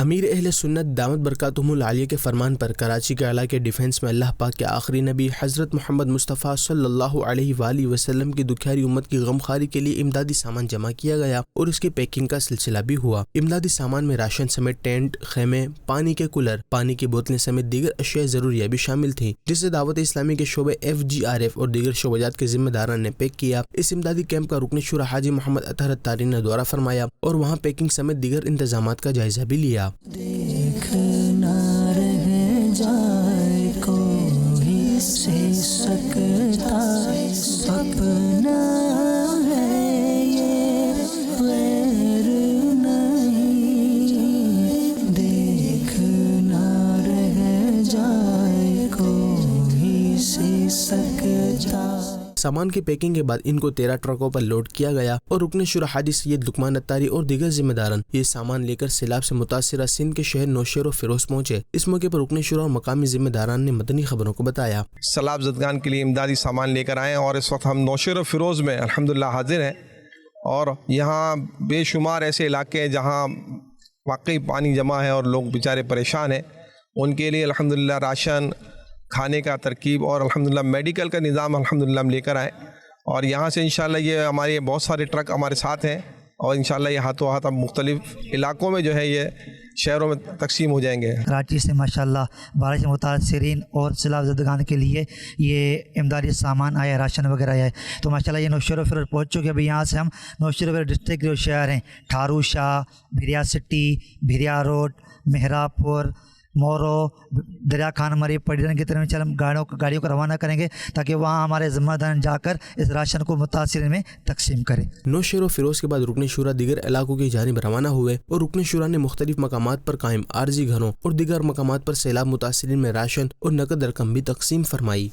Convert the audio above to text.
امیر اہل سنت دامت برکاتہم العالیہ کے فرمان پر کراچی کے علاقے ڈیفنس میں اللہ پاک کے آخری نبی حضرت محمد مصطفیٰ صلی اللہ علیہ وآلہ وسلم کی دکھیاری امت کی غمخواری کے لیے امدادی سامان جمع کیا گیا اور اس کی پیکنگ کا سلسلہ بھی ہوا۔ امدادی سامان میں راشن سمیت ٹینٹ، خیمے، پانی کے کولر، پانی کی بوتلیں سمیت دیگر اشیاء ضروریہ بھی شامل تھیں، جسے دعوت اسلامی کے شعبے FGRF اور دیگر شعبجات کے ذمہ داران نے پیک کیا۔ اس امدادی کیمپ کا رکن شورا حاجی محمد اطہر الطاری نے دورہ فرمایا اور وہاں پیکنگ سمیت دیگر انتظامات کا جائزہ بھی لیا۔ دیکھنا رہ جائے کوئی سے سکتا سپنا ہے یہ غیر نہیں، دیکھنا رہ جائے کوئی سے سکتا۔ سامان کی پیکنگ کے بعد ان کو 13 ٹرکوں پر لوڈ کیا گیا اور رکن شورا حاجی سید لقمان الطاری اور دیگر ذمہ داران یہ سامان لے کر سیلاب سے متاثرہ سندھ کے شہر نوشہر و فیروز پہنچے۔ اس موقع پر رکن شورا اور مقامی ذمہ داران نے مدنی خبروں کو بتایا۔ سیلاب زدگان کے لیے امدادی سامان لے کر آئے ہیں اور اس وقت ہم نوشہر و فیروز میں الحمدللہ حاضر ہیں، اور یہاں بے شمار ایسے علاقے ہیں جہاں واقعی پانی جمع ہے اور لوگ بیچارے پریشان ہیں، ان کے لیے الحمدللہ راشن، کھانے کا ترکیب اور الحمدللہ میڈیکل کا نظام الحمدللہ ہم لے کر آئے، اور یہاں سے انشاءاللہ یہ ہمارے بہت سارے ٹرک ہمارے ساتھ ہیں، اور انشاءاللہ یہ ہاتھوں ہاتھ اب مختلف علاقوں میں جو ہے یہ شہروں میں تقسیم ہو جائیں گے۔ کراچی سے ماشاءاللہ بارش سے متاثرین اور سیلاب زدگان کے لیے یہ امدادی سامان آیا، راشن وغیرہ آیا ہے، تو ماشاءاللہ یہ نوشہر و فیروز پہنچ چکے۔ ابھی یہاں سے ہم نوشہر و فیروز ڈسٹرکٹ کے جو شہر ہیں ٹھارو شاہ، بھریا سٹی، بھریا روڈ، مہرا پور، مورو، دریا خان مری، پڑیرن کی طرف ہم گاڑیوں کو روانہ کریں گے تاکہ وہاں ہمارے ذمہ داران جا کر اس راشن کو متاثرین میں تقسیم کریں۔ نوشہر و فیروز کے بعد رکن شورا دیگر علاقوں کی جانب روانہ ہوئے اور رکن شورا نے مختلف مقامات پر قائم عارضی گھروں اور دیگر مقامات پر سیلاب متاثرین میں راشن اور نقد رقم بھی تقسیم فرمائی۔